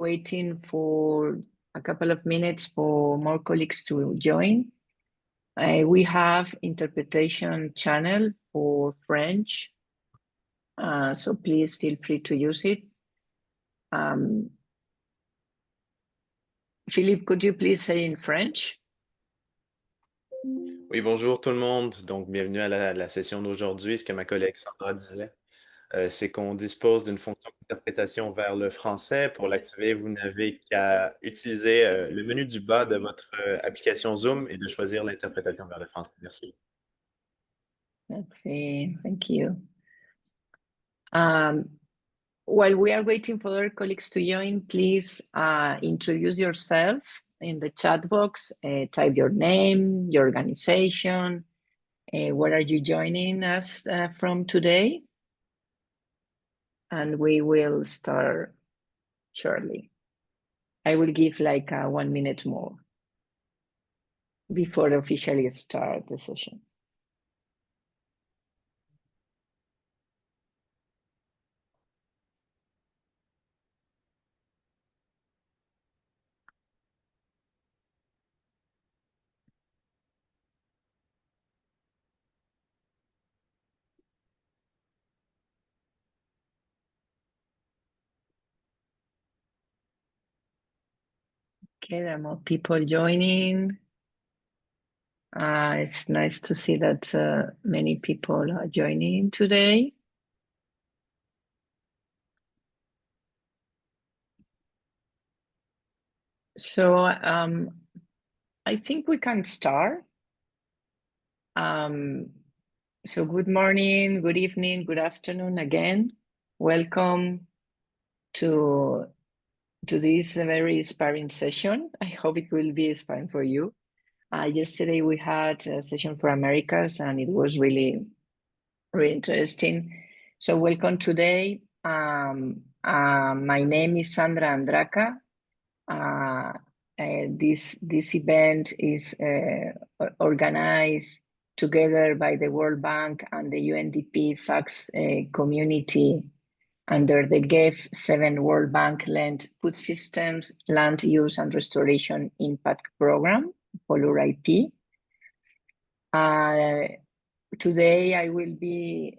waiting for a couple of minutes for more colleagues to join. We have interpretation channel for French, so please feel free to use it. Philippe, could you please say in French? Oui, bonjour tout le monde. Donc, bienvenue à la session d'aujourd'hui. Ce que ma collègue Sandra disait, c'est qu'on dispose d'une fonction d'interprétation vers le français. Pour l'activer, vous n'avez qu'à utiliser le menu du bas de votre application Zoom et de choisir l'interprétation vers le français. Merci. Okay, thank you. While we are waiting for our colleagues to join, please introduce yourself in the chat box. Type your name, your organization, where are you joining us from today? And we will start shortly. I will give like 1 minute more before officially start the session. Okay, there are more people joining. It's nice to see that many people are joining today. So I think we can start. So good morning, good evening, good afternoon again. Welcome to this very inspiring session. I hope it will be inspiring for you. Yesterday we had a session for Americas and it was really, really interesting. So welcome today. My name is Sandra Andraca. This event is organized together by the World Bank and the UNDP FACTS community under the GEF-7 World Bank-led Food Systems, Land Use and Restoration Impact Program, FOLUR IP. Today I will be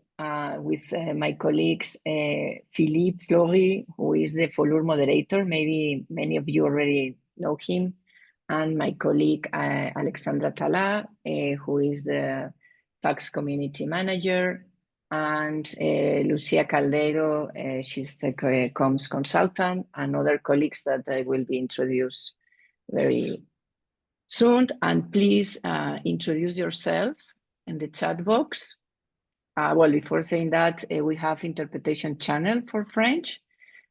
with my colleagues, Philippe Fleury, who is the FOLUR moderator. Maybe many of you already know him. And my colleague, Alexandra Tala, who is the FACTS community manager. And Lucia Caldeiro, she's the comms consultant, and other colleagues that I will be introduced very soon. And please introduce yourself in the chat box. Well, before saying that, we have interpretation channel for French.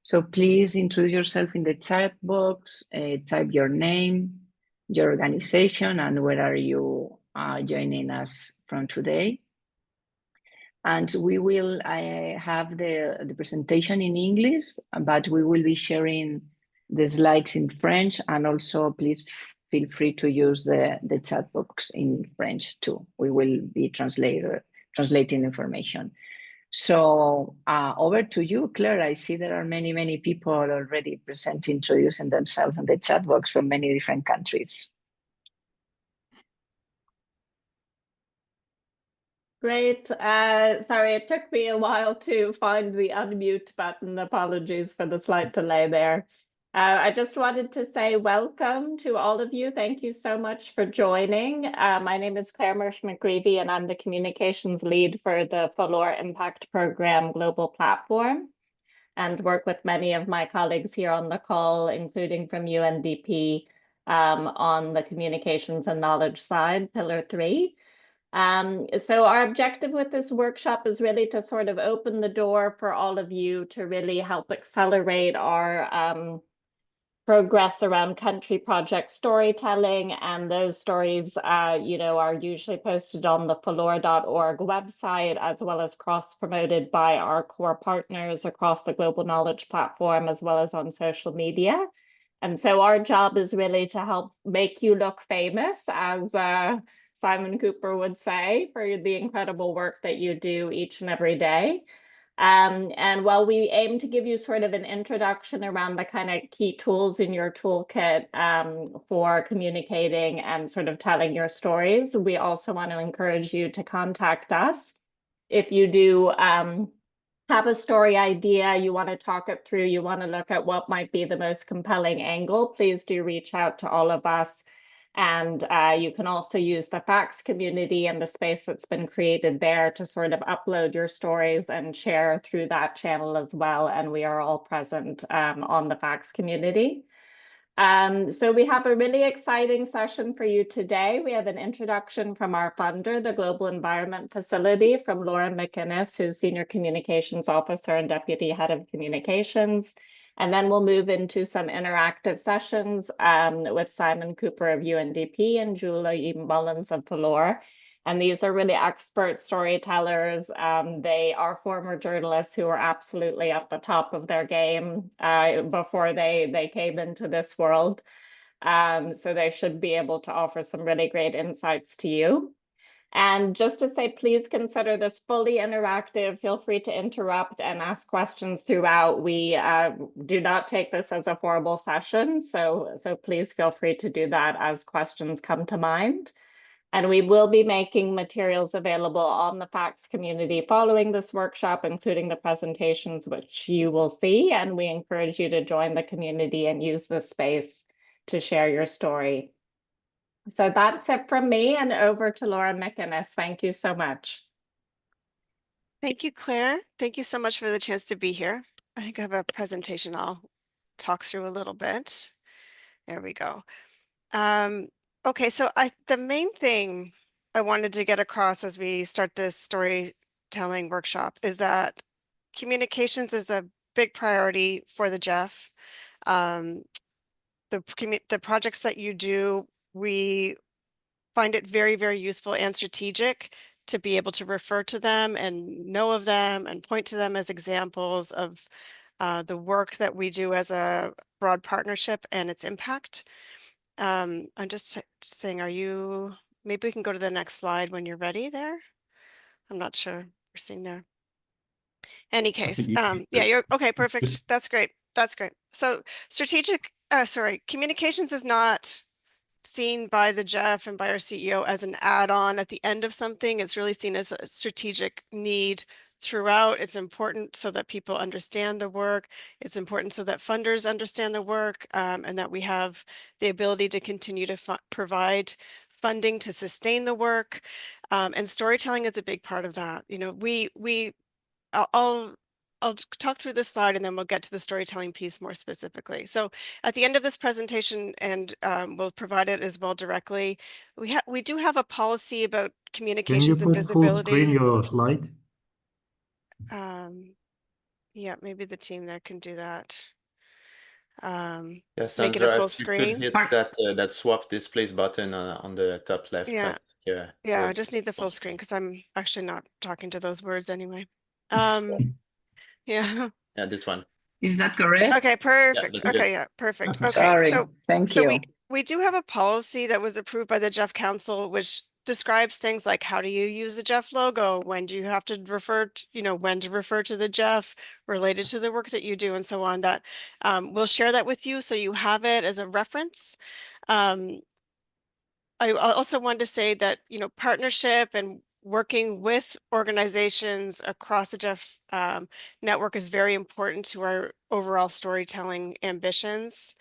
So please introduce yourself in the chat box, type your name, your organization, and where are you joining us from today. And we will have the presentation in English, but we will be sharing the slides in French, and also please feel free to use the chat box in French too. We will be translating information. So over to you, Claire. I see there are many, many people already introducing themselves in the chat box from many different countries. Great. Sorry, it took me a while to find the unmute button. Apologies for the slight delay there. I just wanted to say welcome to all of you. Thank you so much for joining. My name is Claire Marsh-McGreevy, and I'm the communications lead for the FOLUR Impact Program Global Platform, and work with many of my colleagues here on the call, including from UNDP on the communications and knowledge side, Pillar 3. So our objective with this workshop is really to sort of open the door for all of you to really help accelerate our progress around country project storytelling. And those stories, are usually posted on the folur.org website, as well as cross-promoted by our core partners across the Global Knowledge Platform, as well as on social media. And so our job is really to help make you look famous, as Simon Cooper would say, for the incredible work that you do each and every day. And while we aim to give you sort of an introduction around the kind of key tools in your toolkit for communicating and sort of telling your stories, we also want to encourage you to contact us. If you do have a story idea, you want to talk it through, you want to look at what might be the most compelling angle, please do reach out to all of us. And you can also use the fax community and the space that's been created there to sort of upload your stories and share through that channel as well. And we are all present on the fax community. So we have a really exciting session for you today. We have an introduction from our funder, the Global Environment Facility, from Laura McInnes, who's Senior Communications Officer and Deputy Head of Communications. And then we'll move into some interactive sessions with Simon Cooper of UNDP and Julie Mullins of FOLUR. And these are really expert storytellers. They are former journalists who are absolutely at the top of their game before they came into this world. So they should be able to offer some really great insights to you. And just to say, please consider this fully interactive. Feel free to interrupt and ask questions throughout. We do not take this as a formal session, so please feel free to do that as questions come to mind. And we will be making materials available on the fax community following this workshop, including the presentations, which you will see. And we encourage you to join the community and use this space to share your story. So that's it from me, and over to Laura McInnes. Thank you so much. Thank you, Claire. Thank you so much for the chance to be here. I think I have a presentation I'll talk through a little bit. There we go. Okay, so the main thing I wanted to get across as we start this storytelling workshop is that communications is a big priority for the Jeff. The projects that you do, we find it very, very useful and strategic to be able to refer to them and know of them and point to them as examples of the work that we do as a broad partnership and its impact. I'm just saying, maybe we can go to the next slide when you're ready there. I'm not sure we're seeing there. Any case, yeah, you're okay, perfect. That's great. That's great. So communications is not seen by the Jeff and by our CEO as an add-on at the end of something. It's really seen as a strategic need throughout. It's important so that people understand the work. It's important so that funders understand the work, and that we have the ability to continue to provide funding to sustain the work. And storytelling is a big part of that. You know, I'll talk through this slide and then we'll get to the storytelling piece more specifically. So at the end of this presentation, and we'll provide it as well directly, we do have a policy about communications and visibility. Can you put full screen your slide? Yeah, maybe the team there can do that. Yes, make it a full if you screen. could hit that swap displays button on the top left. Yeah, yeah, I just need the full screen because I'm actually not talking to those words anyway. Yeah. Yeah, this one. Is that correct? Okay, perfect. Yeah, okay, yeah, perfect. Okay, Sorry. Thank you. We do have a policy that was approved by the Jeff Council, which describes things like how do you use the Jeff logo, when do you have to refer to, when to refer to the Jeff related to the work that you do and so on. That we'll share that with you so you have it as a reference. I also wanted to say that, partnership and working with organizations across the Jeff network is very important to our overall storytelling ambitions.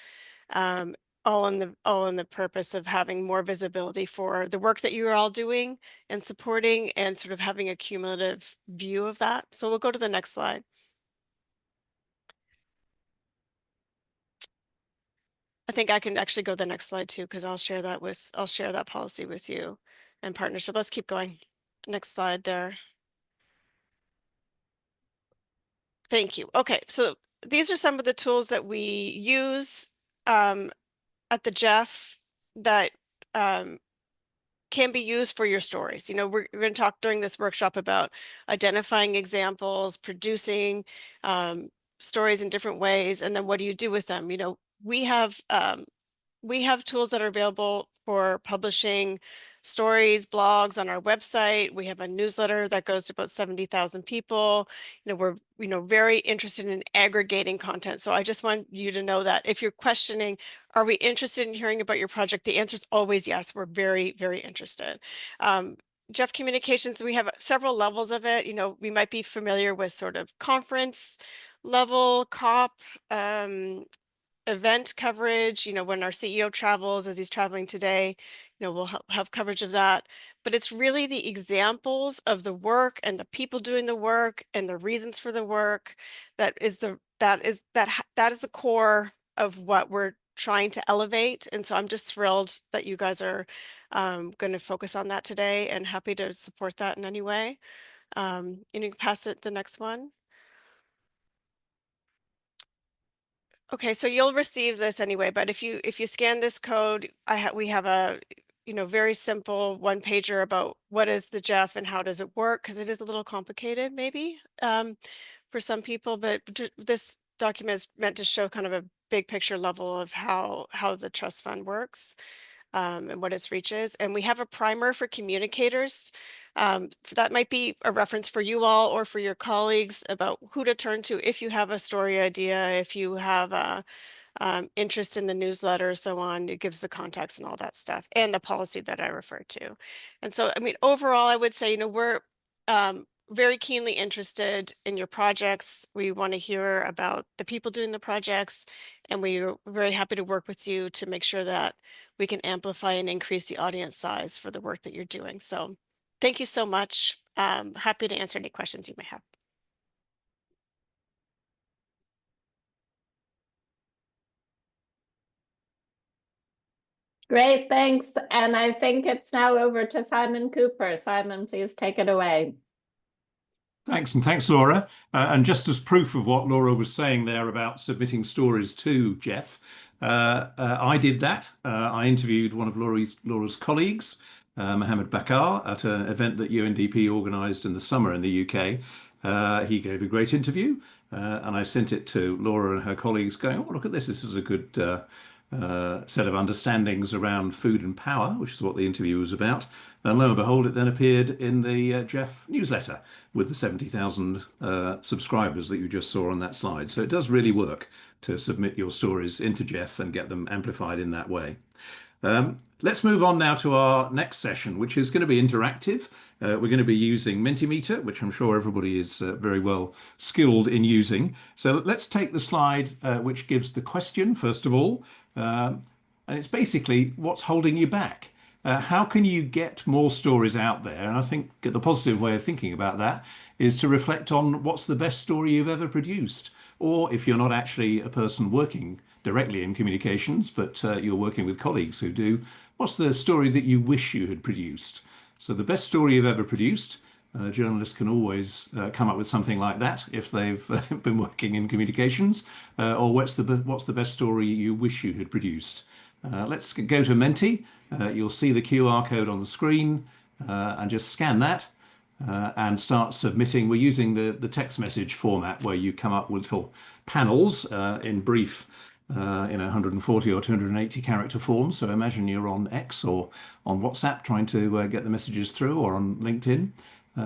All in the purpose of having more visibility for the work that you are all doing and supporting, and sort of having a cumulative view of that. So we'll go to the next slide. I think I can actually go to the next slide too, because I'll share that policy with you and partnership. Let's keep going. Next slide there. Thank you. Okay, so these are some of the tools that we use at the Jeff that can be used for your stories. We're going to talk during this workshop about identifying examples, producing stories in different ways, and then what do you do with them? We have tools that are available for publishing stories, blogs on our website. We have a newsletter that goes to about 70,000 people. We're, very interested in aggregating content. So I just want you to know that if you're questioning, are we interested in hearing about your project? The answer is always yes. We're very, very interested. Jeff Communications, we have several levels of it. We might be familiar with sort of conference level, COP, event coverage, when our CEO travels, as he's traveling today, we'll have coverage of that. But it's really the examples of the work and the people doing the work and the reasons for the work that is the core of what we're trying to elevate. And so I'm just thrilled that you guys are going to focus on that today, and happy to support that in any way. You can pass it the next one. Okay, so you'll receive this anyway, but if you scan this code, we have a very simple one pager about what is the Jeff and how does it work, because it is a little complicated maybe for some people, but this document is meant to show kind of a big picture level of how the trust fund works and what its reach is. And we have a primer for communicators. That might be a reference for you all or for your colleagues about who to turn to if you have a story idea, if you have a interest in the newsletter, so on. It gives the context and all that stuff, and the policy that I referred to. And so, I mean, overall, I would say, we're very keenly interested in your projects. We want to hear about the people doing the projects, and we're very happy to work with you to make sure that we can amplify and increase the audience size for the work that you're doing. So thank you so much. Happy to answer any questions you may have. Great, thanks. And I think it's now over to Simon Cooper. Simon, please take it away. Thanks, and thanks, Laura. And just as proof of what Laura was saying there about submitting stories to Jeff, I did that. I interviewed one of Laura's colleagues, Mohammed Bakar, at an event that UNDP organised in the summer in the UK. He gave a great interview, and I sent it to Laura and her colleagues going, oh, look at this. This is a good set of understandings around food and power, which is what the interview was about. And lo and behold, it then appeared in the Jeff newsletter with the 70,000 subscribers that you just saw on that slide. So it does really work to submit your stories into Jeff and get them amplified in that way. Let's move on now to our next session, which is going to be interactive. We're going to be using Mentimeter, which I'm sure everybody is very well skilled in using. So let's take the slide which gives the question, first of all. And it's basically what's holding you back. How can you get more stories out there? And I think the positive way of thinking about that is to reflect on what's the best story you've ever produced. Or if you're not actually a person working directly in communications, but you're working with colleagues who do, what's the story that you wish you had produced? So the best story you've ever produced, journalists can always come up with something like that if they've been working in communications, or what's the best story you wish you had produced? Let's go to Menti. You'll see the QR code on the screen and just scan that and start submitting. We're using the text message format where you come up with little panels in brief, 140 or 280 character forms. So imagine you're on X or on WhatsApp trying to get the messages through, or on LinkedIn.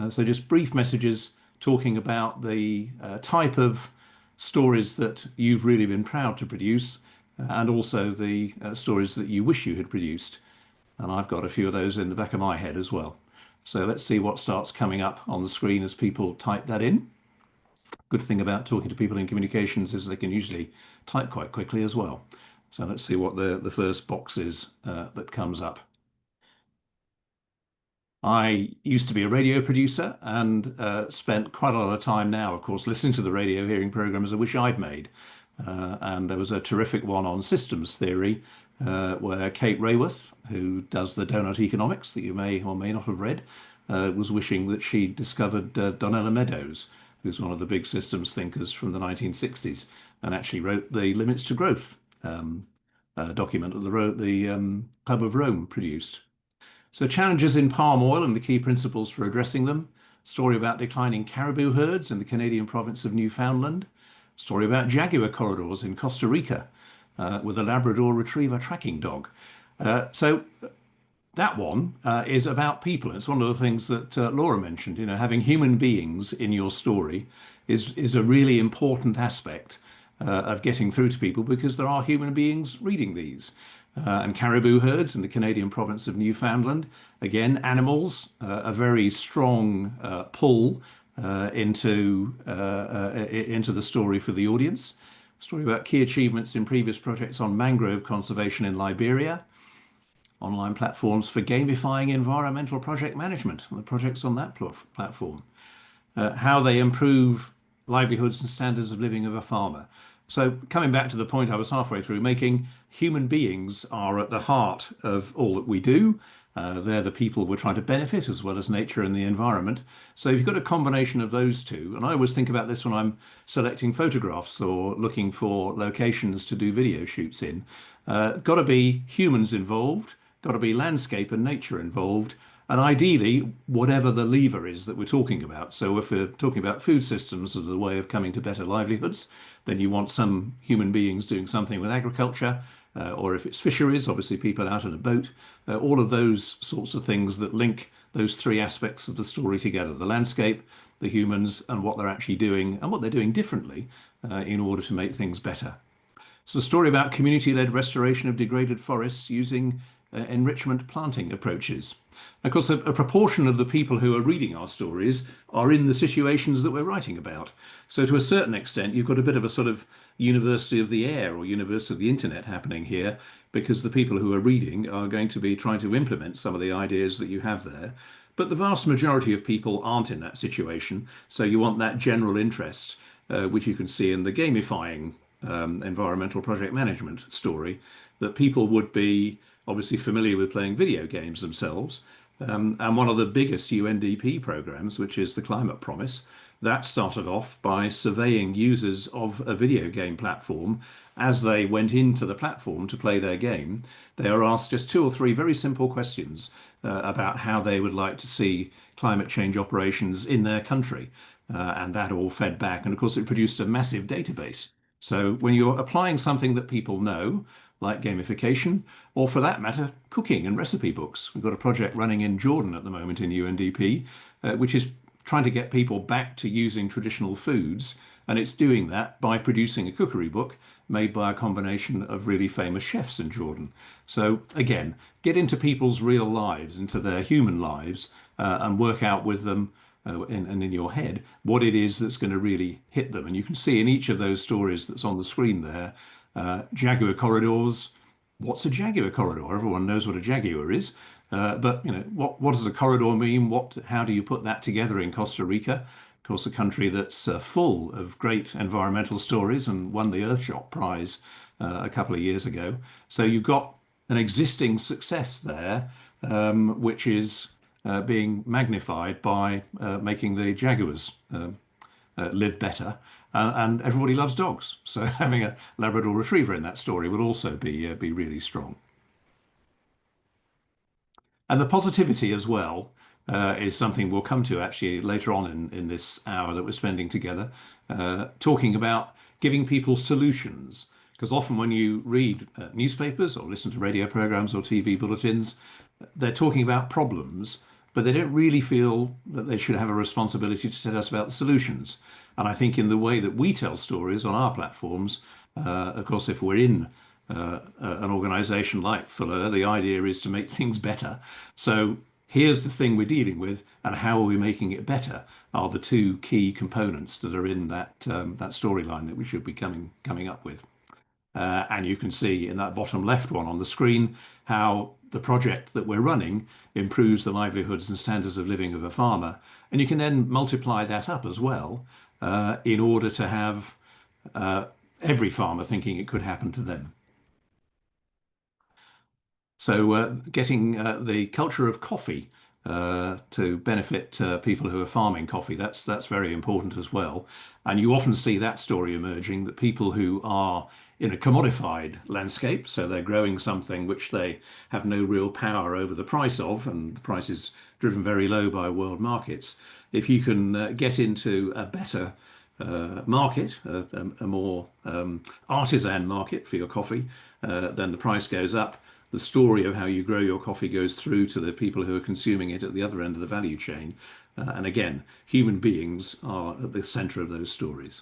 So just brief messages talking about the type of stories that you've really been proud to produce, and also the stories that you wish you had produced. And I've got a few of those in the back of my head as well. So let's see what starts coming up on the screen as people type that in. Good thing about talking to people in communications is they can usually type quite quickly as well. So let's see what the first box is that comes up. I used to be a radio producer and spent quite a lot of time now, of course, listening to the radio hearing programs I wish I'd made. And there was a terrific one on systems theory where Kate Raworth, who does the Donut Economics that you may or may not have read, was wishing that she'd discovered Donella Meadows, who's one of the big systems thinkers from the 1960s, and actually wrote the Limits to Growth document that the Club of Rome produced. So challenges in palm oil and the key principles for addressing them. Story about declining caribou herds in the Canadian province of Newfoundland. Story about jaguar corridors in Costa Rica with a Labrador retriever tracking dog. So that one is about people. It's one of the things that Laura mentioned. You know, having human beings in your story is a really important aspect of getting through to people, because there are human beings reading these. And caribou herds in the Canadian province of Newfoundland, again, animals, a very strong pull into the story for the audience. Story about key achievements in previous projects on mangrove conservation in Liberia. Online platforms for gamifying environmental project management, and the projects on that platform. How they improve livelihoods and standards of living of a farmer. So coming back to the point I was halfway through making, human beings are at the heart of all that we do. They're the people we're trying to benefit, as well as nature and the environment. So you've got a combination of those two. And I always think about this when I'm selecting photographs or looking for locations to do video shoots in. Got to be humans involved, got to be landscape and nature involved, and ideally, whatever the lever is that we're talking about. So if we're talking about food systems as a way of coming to better livelihoods, then you want some human beings doing something with agriculture, or if it's fisheries, obviously people out in a boat, all of those sorts of things that link those three aspects of the story together: the landscape, the humans, and what they're actually doing and what they're doing differently in order to make things better. So a story about community-led restoration of degraded forests using enrichment planting approaches. Of course, a proportion of the people who are reading our stories are in the situations that we're writing about. So to a certain extent, you've got a bit of a sort of university of the air or university of the internet happening here, because the people who are reading are going to be trying to implement some of the ideas that you have there. But the vast majority of people aren't in that situation. So you want that general interest, which you can see in the gamifying environmental project management story, that people would be obviously familiar with playing video games themselves. And one of the biggest UNDP programs, which is the Climate Promise, that started off by surveying users of a video game platform. As they went into the platform to play their game, they are asked just 2 or 3 very simple questions about how they would like to see climate change operations in their country. And that all fed back. And of course, it produced a massive database. So when you're applying something that people know, like gamification, or for that matter, cooking and recipe books. We've got a project running in Jordan at the moment in UNDP, which is trying to get people back to using traditional foods. And it's doing that by producing a cookery book made by a combination of really famous chefs in Jordan. So again, get into people's real lives, into their human lives, and work out with them and in your head what it is that's going to really hit them. And you can see in each of those stories that's on the screen there, jaguar corridors. What's a jaguar corridor? Everyone knows what a jaguar is, but you know, what does a corridor mean? How do you put that together in Costa Rica? Of course, a country that's full of great environmental stories and won the Earthshot Prize a couple of years ago. So you've got an existing success there, which is being magnified by making the jaguars live better. And everybody loves dogs. So having a Labrador Retriever in that story would also be really strong. And the positivity as well is something we'll come to actually later on in this hour that we're spending together, talking about giving people solutions. Because often when you read newspapers or listen to radio programs or TV bulletins, they're talking about problems, but they don't really feel that they should have a responsibility to tell us about the solutions. And I think in the way that we tell stories on our platforms, of course, if we're in an organization like FOLUR, the idea is to make things better. So here's the thing we're dealing with, and how are we making it better are the 2 key components that are in that storyline that we should be coming up with. And you can see in that bottom left one on the screen how the project that we're running improves the livelihoods and standards of living of a farmer. And you can then multiply that up as well in order to have every farmer thinking it could happen to them. So getting the culture of coffee to benefit people who are farming coffee, that's very important as well. And you often see that story emerging, that people who are in a commodified landscape, so they're growing something which they have no real power over the price of, and the price is driven very low by world markets. If you can get into a better market, a more artisan market for your coffee, then the price goes up. The story of how you grow your coffee goes through to the people who are consuming it at the other end of the value chain. And again, human beings are at the center of those stories.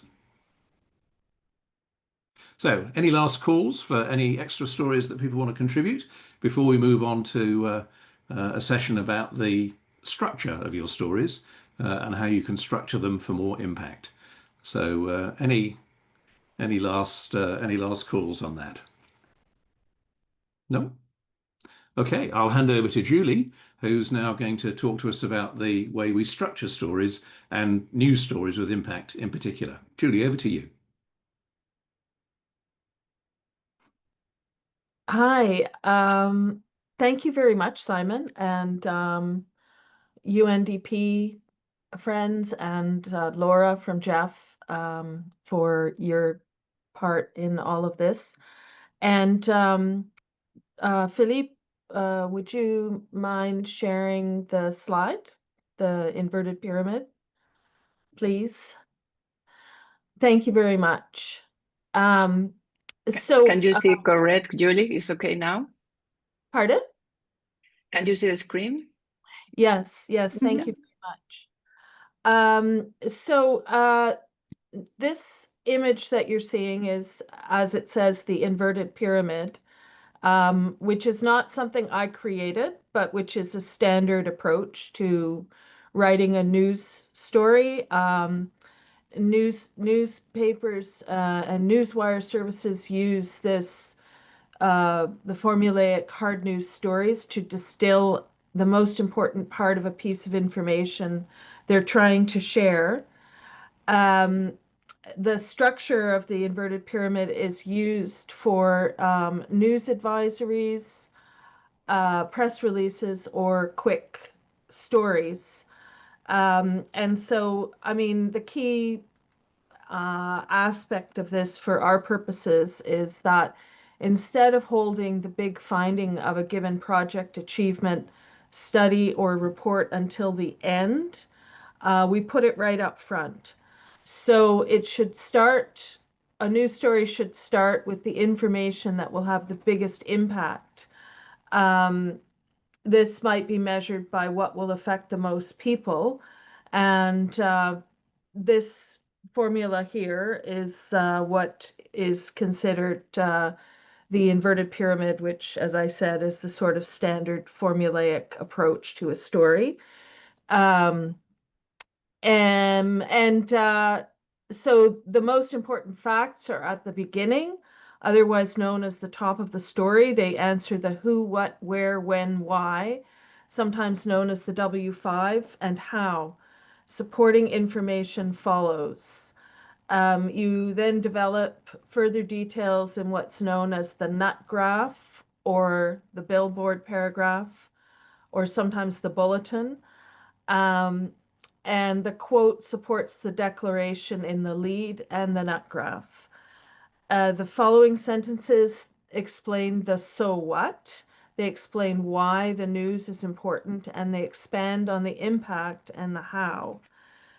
So, any last calls for any extra stories that people want to contribute before we move on to a session about the structure of your stories and how you can structure them for more impact? So, any last calls on that? No? Okay, I'll hand over to Julie, who's now going to talk to us about the way we structure stories and news stories with impact in particular. Julie, over to you. Hi, thank you very much, Simon, and UNDP friends and Laura from Jeff for your part in all of this. And Philippe, would you mind sharing the slide, the inverted pyramid, please? Thank you very much. So can you see correct, Julie? It's okay now? Pardon? Can you see the screen? Yes, thank you very much. So this image that you're seeing is, as it says, the inverted pyramid, which is not something I created, but which is a standard approach to writing a news story. Newspapers and newswire services use this, the formulaic hard news stories, to distill the most important part of a piece of information they're trying to share. The structure of the inverted pyramid is used for news advisories, press releases, or quick stories. And so, I mean, the key aspect of this for our purposes is that instead of holding the big finding of a given project achievement, study, or report until the end, we put it right up front. So it should start, a news story should start with the information that will have the biggest impact. This might be measured by what will affect the most people. And this formula here is what is considered the inverted pyramid, which, as I said, is the sort of standard formulaic approach to a story. So the most important facts are at the beginning, otherwise known as the top of the story. They answer the who, what, where, when, why, sometimes known as the W5, and how. Supporting information follows. You then develop further details in what's known as the nut graph, or the billboard paragraph, or sometimes the bulletin. And the quote supports the declaration in the lead and the nut graph. The following sentences explain the so what. They explain why the news is important, and they expand on the impact and the how.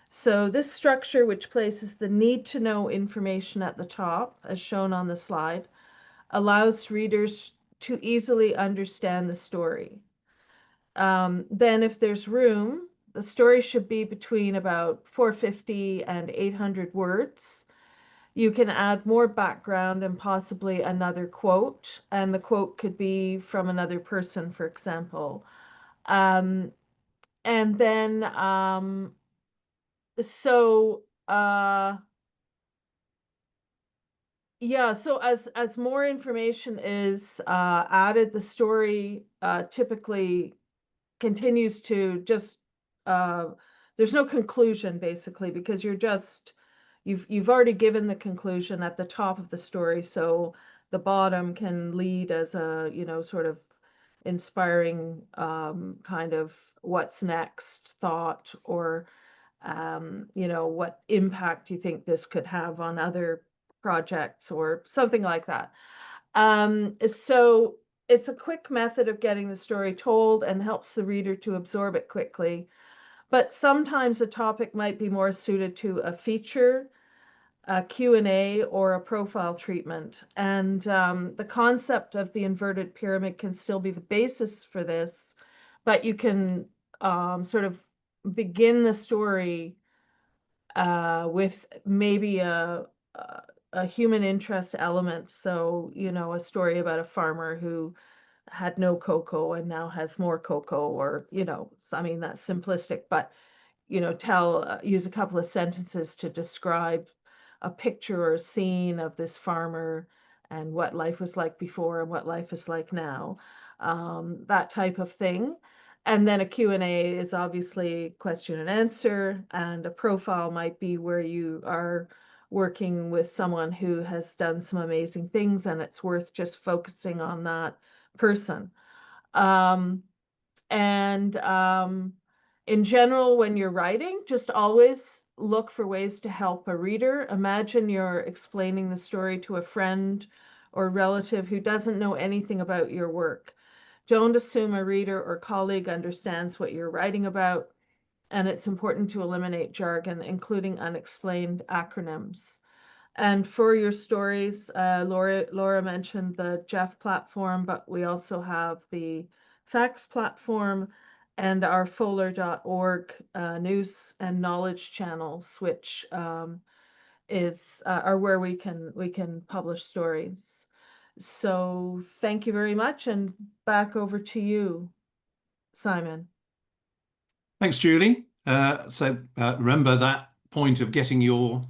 So this structure, which places the need to know information at the top, as shown on the slide, allows readers to easily understand the story. Then if there's room, the story should be between about 450 and 800 words. You can add more background and possibly another quote, and the quote could be from another person, for example. And then, yeah, so as more information is added, the story typically continues to just, there's no conclusion basically, because you've already given the conclusion at the top of the story, so the bottom can lead as a, sort of inspiring kind of what's next thought, or what impact you think this could have on other projects or something like that. So it's a quick method of getting the story told and helps the reader to absorb it quickly. But sometimes a topic might be more suited to a feature a Q&A or a profile treatment. And the concept of the inverted pyramid can still be the basis for this, but you can sort of begin the story with maybe a human interest element. So, you know, a story about a farmer who had no cocoa and now has more cocoa, or, you know, I mean, that's simplistic, but, you know, use a couple of sentences to describe a picture or a scene of this farmer and what life was like before and what life is like now, that type of thing. And then a Q&A is obviously question and answer, and a profile might be where you are working with someone who has done some amazing things and it's worth just focusing on that person. In general, when you're writing, just always look for ways to help a reader. Imagine you're explaining the story to a friend or relative who doesn't know anything about your work. Don't assume a reader or colleague understands what you're writing about, and it's important to eliminate jargon, including unexplained acronyms. And for your stories, Laura mentioned the Jeff platform, but we also have the FAX platform and our FOLUR.org news and knowledge channels, which are where we can publish stories. So thank you very much, and back over to you, Simon. Thanks, Julie. Remember that point of getting your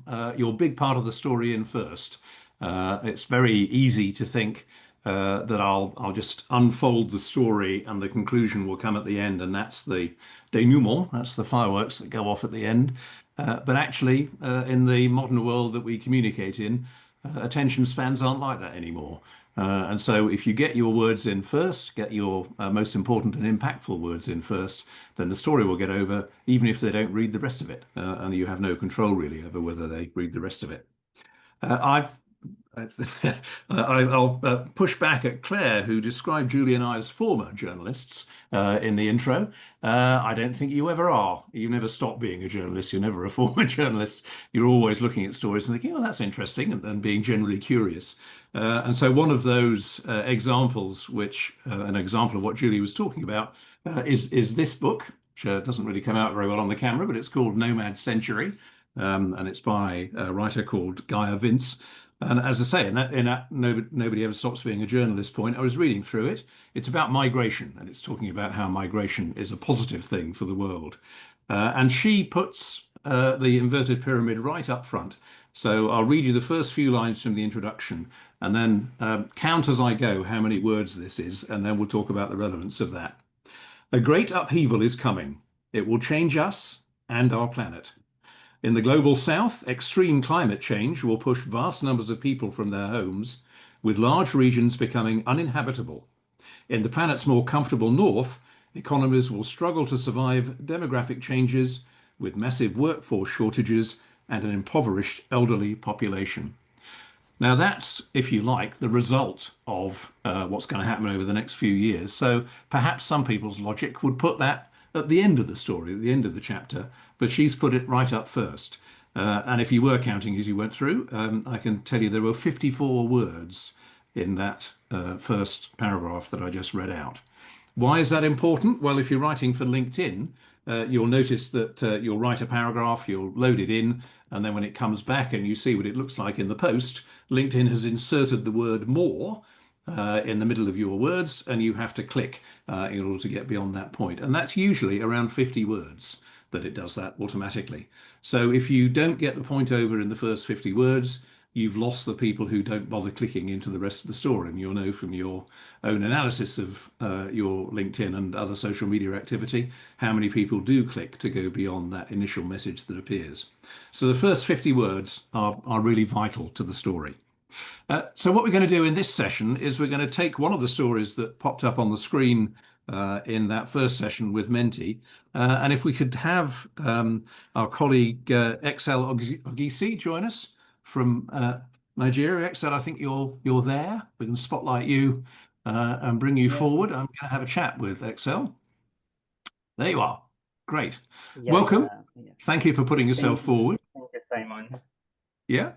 big part of the story in first. It's very easy to think that I'll just unfold the story and the conclusion will come at the end, and that's the denouement, that's the fireworks that go off at the end. But actually, in the modern world that we communicate in, attention spans aren't like that anymore. And so if you get your words in first, get your most important and impactful words in first, then the story will get over, even if they don't read the rest of it. And you have no control really over whether they read the rest of it. I'll push back at Claire, who described Julie and I as former journalists in the intro. I don't think you ever are. You never stop being a journalist. You're never a former journalist. You're always looking at stories and thinking, oh, that's interesting, and being generally curious. And so one of those examples, an example of what Julie was talking about, is this book, which doesn't really come out very well on the camera, but it's called Nomad Century, and it's by a writer called Gaia Vince. And as I say, in that nobody ever stops being a journalist point, I was reading through it. It's about migration, and it's talking about how migration is a positive thing for the world. And she puts the inverted pyramid right up front. So I'll read you the first few lines from the introduction, and then count as I go how many words this is, and then we'll talk about the relevance of that. A great upheaval is coming. It will change us and our planet. In the global south, extreme climate change will push vast numbers of people from their homes, with large regions becoming uninhabitable. In the planet's more comfortable north, economies will struggle to survive demographic changes, with massive workforce shortages and an impoverished elderly population. Now that's, if you like, the result of what's going to happen over the next few years. So perhaps some people's logic would put that at the end of the story, at the end of the chapter, but she's put it right up first. And if you were counting as you went through, I can tell you there were 54 words in that first paragraph that I just read out. Why is that important? Well, if you're writing for LinkedIn, you'll notice that you'll write a paragraph, you'll load it in, and then when it comes back and you see what it looks like in the post, LinkedIn has inserted the word more in the middle of your words, and you have to click in order to get beyond that point. And that's usually around 50 words that it does that automatically. So if you don't get the point over in the first 50 words, you've lost the people who don't bother clicking into the rest of the story. And you'll know from your own analysis of your LinkedIn and other social media activity how many people do click to go beyond that initial message that appears. So the first 50 words are really vital to the story. So what we're going to do in this session is we're going to take one of the stories that popped up on the screen in that first session with Menti, and if we could have our colleague Excel Ogisi join us from Nigeria. Excel, I think you're there. We can spotlight you and bring you forward. I'm going to have a chat with Excel. There you are. Great. Yes, welcome. Thank you for putting yourself forward. Thank you, Simon. Yeah.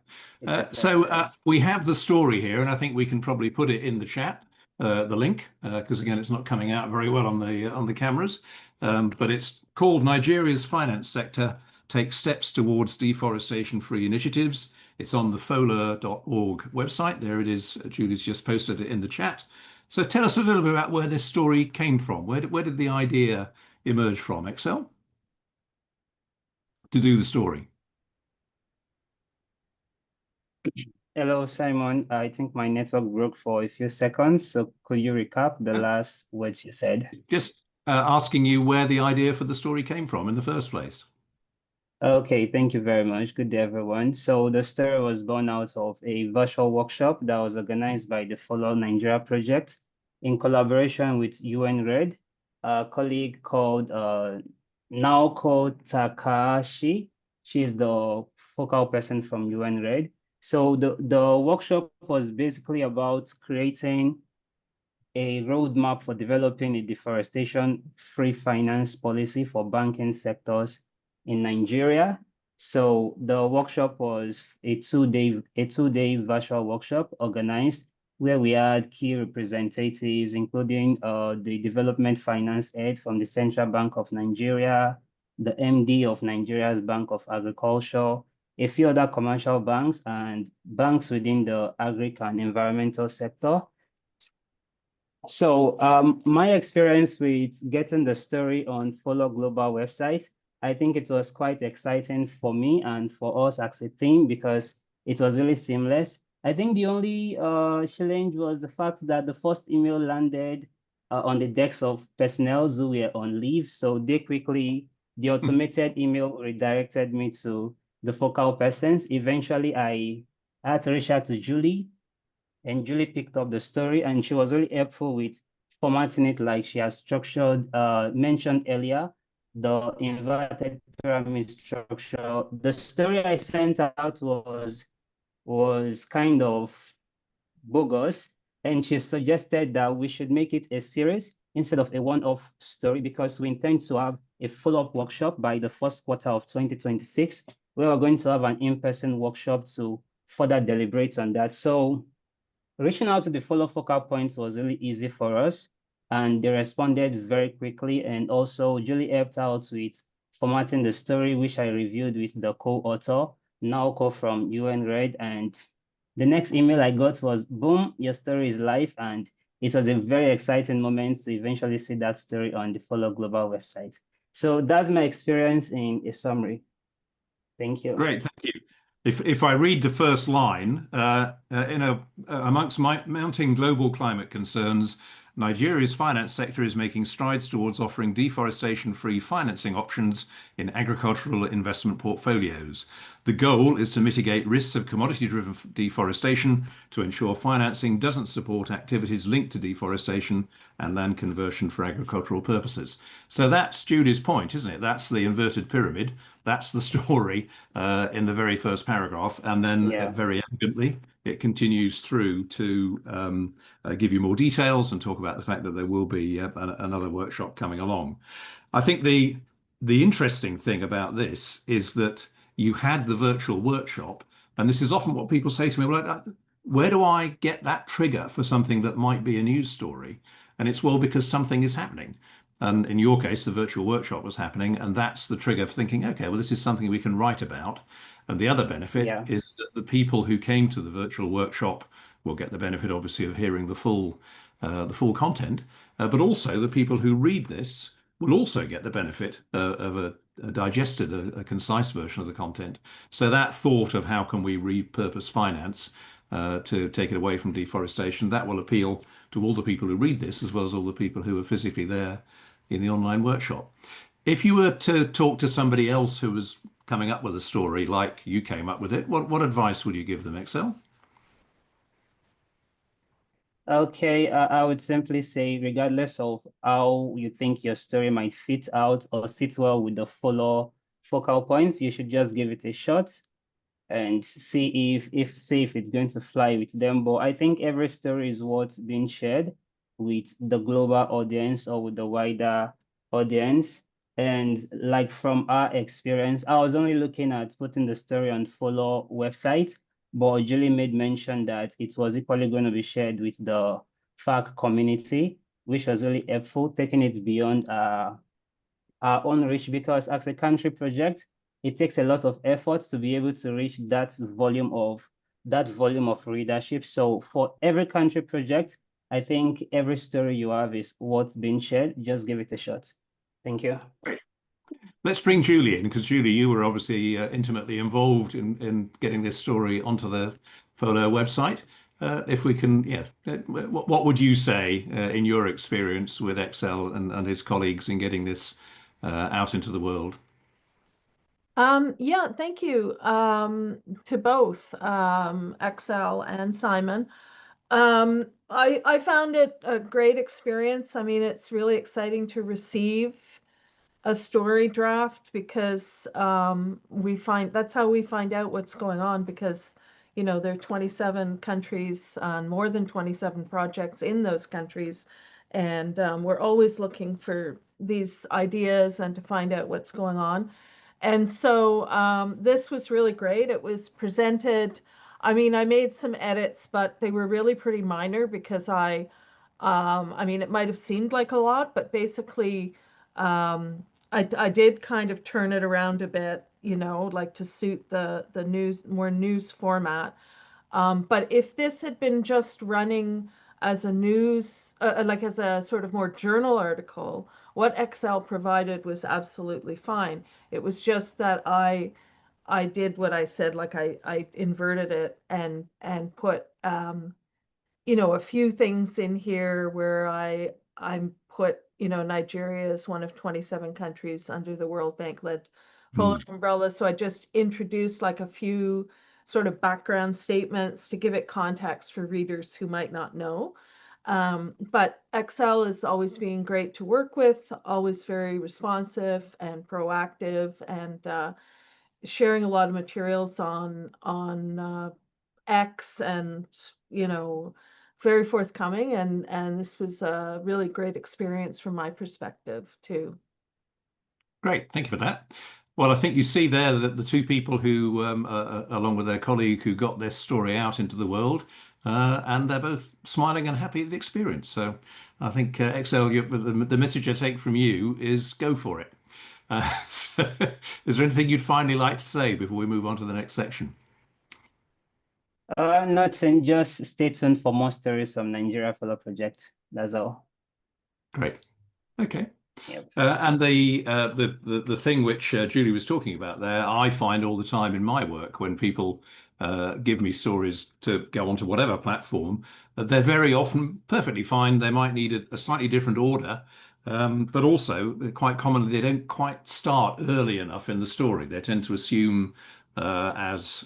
We have the story here, and I think we can probably put it in the chat, the link, because again, it's not coming out very well on the cameras. But it's called Nigeria's Finance Sector Takes Steps Towards Deforestation-Free Initiatives. It's on the FOLUR.org website. There it is. Julie's just posted it in the chat. So tell us a little bit about where this story came from. Where did the idea emerge from, Excel, to do the story? Hello, Simon. I think my network broke for a few seconds. So could you recap the last words you said? Just asking you where the idea for the story came from in the first place. Okay, thank you very much. Good day, everyone. So the story was born out of a virtual workshop that was organized by the FOLUR Nigeria project in collaboration with UNRED, a colleague called Naoko Takahashi. She's the focal person from UNRED. So the workshop was basically about creating a roadmap for developing a deforestation-free finance policy for banking sectors in Nigeria. So the workshop was a two-day virtual workshop organized where we had key representatives, including the development finance head from the Central Bank of Nigeria, the MD of Nigeria's Bank of Agriculture, a few other commercial banks, and banks within the agri and environmental sector. So my experience with getting the story on FOLUR Global website, I think it was quite exciting for me and for us as a team because it was really seamless. I think the only challenge was the fact that the first email landed on the desks of personnel who were on leave. So the automated email redirected me to the focal persons. Eventually, I had to reach out to Julie, and Julie picked up the story, and she was really helpful with formatting it like she has structured, mentioned earlier, the inverted pyramid structure. The story I sent out was kind of bogus, and she suggested that we should make it a series instead of a one-off story because we intend to have a follow-up workshop by the first quarter of 2026. We are going to have an in-person workshop to further deliberate on that. So reaching out to the FOLUR focal points was really easy for us, and they responded very quickly. And also, Julie helped out with formatting the story, which I reviewed with the co-author, Naoko from UNRED. And the next email I got was, boom, your story is live. And it was a very exciting moment to eventually see that story on the FOLUR Global website. So that's my experience in a summary. Thank you. Great, thank you. If I read the first line, amongst mounting global climate concerns, Nigeria's finance sector is making strides towards offering deforestation-free financing options in agricultural investment portfolios. The goal is to mitigate risks of commodity-driven deforestation to ensure financing doesn't support activities linked to deforestation and land conversion for agricultural purposes. So that's Julie's point, isn't it? That's the inverted pyramid. That's the story in the very first paragraph. And then very elegantly, it continues through to give you more details and talk about the fact that there will be another workshop coming along. I think the interesting thing about this is that you had the virtual workshop, and this is often what people say to me, well, where do I get that trigger for something that might be a news story? And it's, well, because something is happening. And in your case, the virtual workshop was happening, and that's the trigger for thinking, okay, well, this is something we can write about. And the other benefit is that the people who came to the virtual workshop will get the benefit, obviously, of hearing the full content, but also the people who read this will also get the benefit of a digested, a concise version of the content. So that thought of how can we repurpose finance to take it away from deforestation, that will appeal to all the people who read this, as well as all the people who are physically there in the online workshop. If you were to talk to somebody else who was coming up with a story like you came up with it, what advice would you give them, Excel? Okay, I would simply say, regardless of how you think your story might fit out or sit well with the FOLUR focal points, you should just give it a shot and see if it's going to fly with them. But I think every story is worth being shared with the global audience or with the wider audience. And like from our experience, I was only looking at putting the story on FOLUR website, but Julie made mention that it was equally going to be shared with the FARC community, which was really helpful, taking it beyond our own reach, because as a country project, it takes a lot of effort to be able to reach that volume of readership. So for every country project, I think every story you have is worth being shared. Just give it a shot. Thank you. Let's bring Julie in, because Julie, you were obviously intimately involved in getting this story onto the FOLUR website. If we can, yeah, what would you say in your experience with Excel and his colleagues in getting this out into the world? Yeah, thank you to both Excel and Simon. I found it a great experience. I mean, it's really exciting to receive a story draft, because that's how we find out what's going on, because there are 27 countries on more than 27 projects in those countries, and we're always looking for these ideas and to find out what's going on. And so this was really great. It was presented. I mean, I made some edits, but they were really pretty minor, because I mean, it might have seemed like a lot, but basically, I did kind of turn it around a bit, like to suit the more news format. But if this had been just running as a news, like as a sort of more journal article, what Excel provided was absolutely fine. It was just that I did what I said, like I inverted it and put a few things in here where I put, Nigeria is one of 27 countries under the World Bank led FOLUR umbrella. So I just introduced like a few sort of background statements to give it context for readers who might not know. But Excel is always being great to work with, always very responsive and proactive, and sharing a lot of materials on X, and very forthcoming, and this was a really great experience from my perspective too. Great, thank you for that. Well, I think you see there that the two people who, along with their colleague, who got this story out into the world, and they're both smiling and happy at the experience. So I think, Excel, the message I take from you is go for it. So is there anything you'd finally like to say before we move on to the next section? Nothing, just stay tuned for more stories from Nigeria FOLUR project. That's all. Great. Okay. Yep. And the thing which Julie was talking about there, I find all the time in my work when people give me stories to go onto whatever platform, they're very often perfectly fine. They might need a slightly different order, but also quite commonly they don't quite start early enough in the story. They tend to assume, as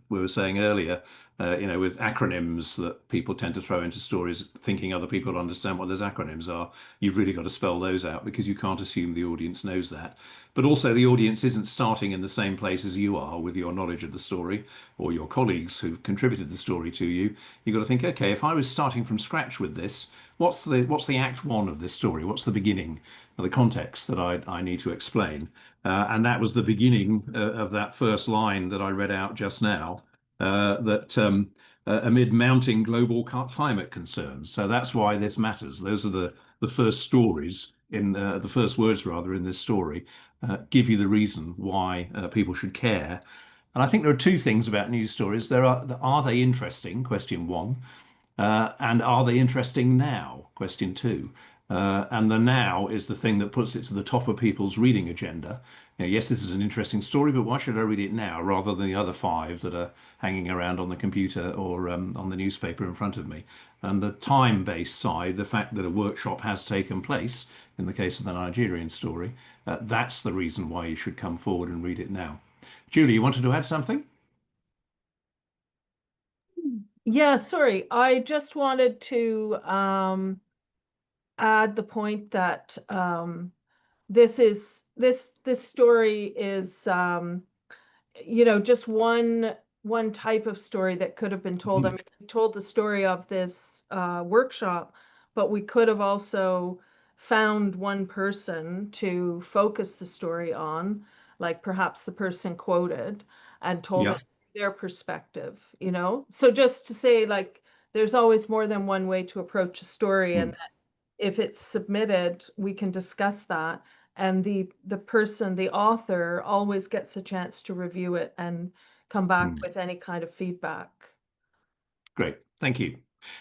we were saying earlier, with acronyms that people tend to throw into stories, thinking other people understand what those acronyms are. You've really got to spell those out, because you can't assume the audience knows that. But also the audience isn't starting in the same place as you are with your knowledge of the story, or your colleagues who've contributed the story to you. You've got to think, okay, if I was starting from scratch with this, what's the act one of this story? What's the beginning, the context that I need to explain? And that was the beginning of that first line that I read out just now. Amid mounting global climate concerns. So that's why this matters. Those are the first stories in the first words rather in this story give you the reason why people should care. And I think there are two things about news stories. Are they interesting? Question one. And are they interesting now? Question two. And the now is the thing that puts it to the top of people's reading agenda. Yes, this is an interesting story, but why should I read it now rather than the other 5 that are hanging around on the computer or on the newspaper in front of me? And the time-based side, the fact that a workshop has taken place, in the case of the Nigerian story, that's the reason why you should come forward and read it now. Julie, you wanted to add something? Yeah, sorry. I just wanted to add the point that this story is just one type of story that could have been told. I mean, we told the story of this workshop, but we could have also found one person to focus the story on, like perhaps the person quoted, and told it their perspective, you know? So just to say, like, there's always more than one way to approach a story, and that if it's submitted, we can discuss that. And the person, the author, always gets a chance to review it and come back with any kind of feedback. Great, thank you.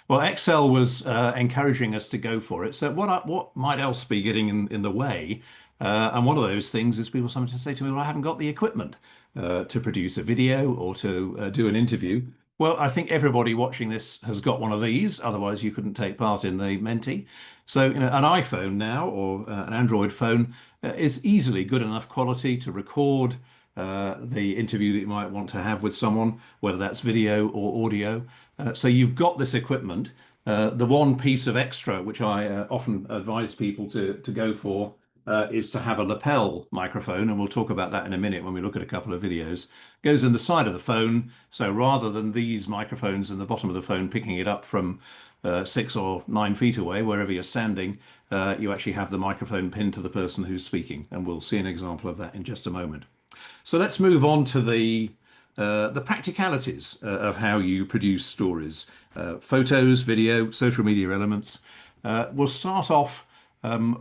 Well, Excel was encouraging us to go for it. So what might else be getting in the way? And one of those things is people sometimes say to me, well, I haven't got the equipment to produce a video or to do an interview. Well, I think everybody watching this has got one of these, otherwise you couldn't take part in the Menti. So, you know, an iPhone now or an Android phone is easily good enough quality to record the interview that you might want to have with someone, whether that's video or audio. So you've got this equipment. The one piece of extra which I often advise people to go for is to have a lapel microphone, and we'll talk about that in a minute when we look at a couple of videos. It goes in the side of the phone, so rather than these microphones in the bottom of the phone picking it up from 6 or 9 feet away, wherever you're standing, you actually have the microphone pinned to the person who's speaking, and we'll see an example of that in just a moment. So let's move on to the practicalities of how you produce stories, photos, video, social media elements. We'll start off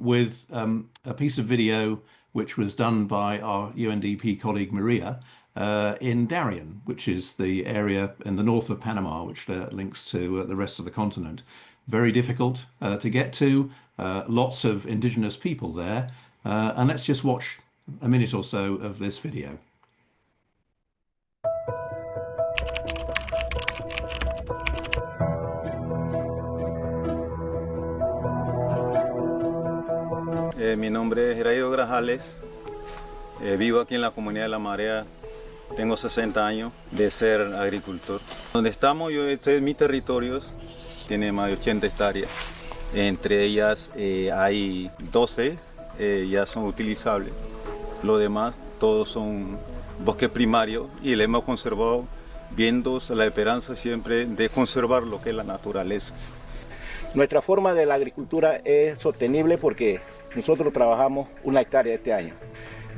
with a piece of video which was done by our UNDP colleague Maria in Darien, which is the area in the north of Panama, which links to the rest of the continent. Very difficult to get to, lots of indigenous people there. And let's just watch a minute or so of this video. Mi nombre es Gerardo Grajales, vivo aquí en la comunidad de La Marea, tengo 60 años de ser agricultor. Donde estamos, este es mi territorio, tiene más de 80 hectáreas, entre ellas hay 12 ya son utilizables, lo demás todos son bosque primario y le hemos conservado viendo la esperanza siempre de conservar lo que es la naturaleza. Nuestra forma de la agricultura es sostenible porque nosotros trabajamos 1 hectárea este año.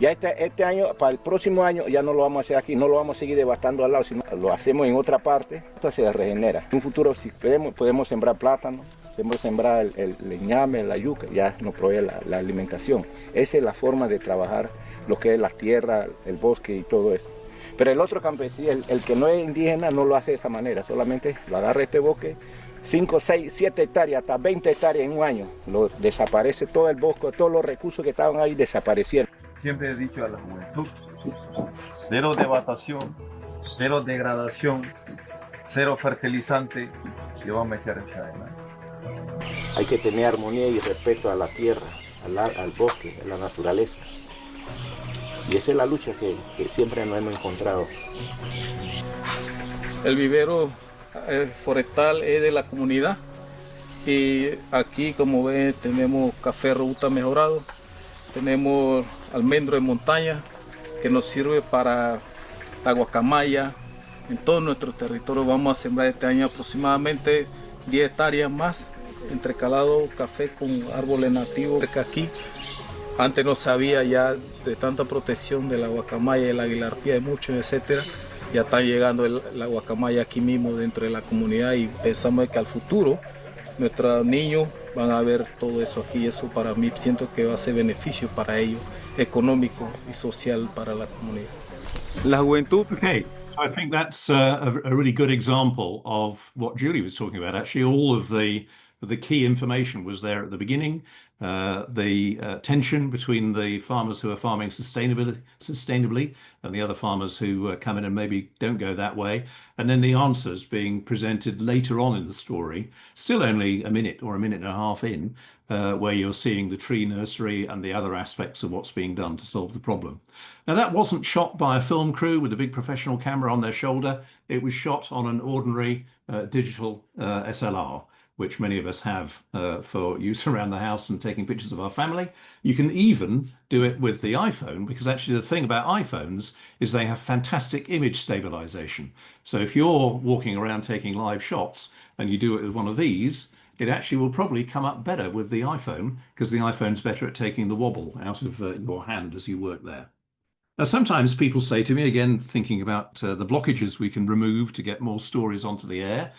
Ya este año, para el próximo año, ya no lo vamos a hacer aquí, no lo vamos a seguir devastando al lado, sino lo hacemos en otra parte, esto se regenera. En un futuro, si podemos sembrar plátano, podemos sembrar el ñame, la yuca, ya nos provee la alimentación. Esa es la forma de trabajar lo que es la tierra, el bosque y todo eso. Pero el otro campesino, el que no es indígena, no lo hace de esa manera, solamente lo agarra este bosque, 5, 6, 7 hectáreas, hasta 20 hectáreas en un año, lo desaparece todo el bosque, todos los recursos que estaban ahí desaparecieron. Siempre he dicho a la juventud, 0 devastación, 0 degradación, 0 fertilizante, y vamos a meter en China. Hay que tener armonía y respeto a la tierra, al bosque, a la naturaleza. Y esa es la lucha que siempre nos hemos encontrado. El vivero forestal es de la comunidad y aquí, como ven, tenemos café robusta mejorado, tenemos almendro de montaña que nos sirve para la guacamaya. En todo nuestro territorio vamos a sembrar este año aproximadamente 10 hectáreas más, intercalado café con árboles nativos de aquí. Antes no sabía ya de tanta protección de la guacamaya, el aguilarpía, de muchos, etcétera. Ya está llegando la guacamaya aquí mismo dentro de la comunidad y pensamos que al futuro nuestros niños van a ver todo eso aquí y eso para mí siento que va a ser beneficio para ellos, económico y social para la comunidad. La juventud. Okay, I think that's a really good example of what Julie was talking about. Actually, all of the key information was there at the beginning. The tension between the farmers who are farming sustainably and the other farmers who come in and maybe don't go that way, and then the answers being presented later on in the story, still only a minute or a minute and a half in, where you're seeing the tree nursery and the other aspects of what's being done to solve the problem. Now, that wasn't shot by a film crew with a big professional camera on their shoulder. It was shot on an ordinary digital SLR, which many of us have for use around the house and taking pictures of our family. You can even do it with the iPhone, because actually the thing about iPhones is they have fantastic image stabilization. So if you're walking around taking live shots and you do it with one of these, it actually will probably come up better with the iPhone, because the iPhone's better at taking the wobble out of your hand as you work there. Now, sometimes people say to me, again, thinking about the blockages we can remove to get more stories onto the air,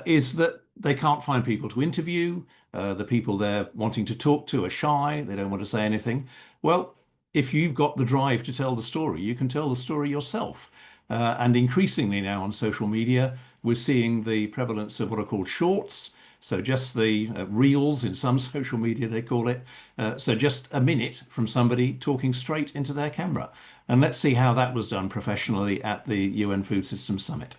is that they can't find people to interview. The people they're wanting to talk to are shy. They don't want to say anything. Well, if you've got the drive to tell the story, you can tell the story yourself. And increasingly now on social media, we're seeing the prevalence of what are called shorts. So just the reels in some social media, they call it. So just a minute from somebody talking straight into their camera. And let's see how that was done professionally at the UN Food Systems Summit.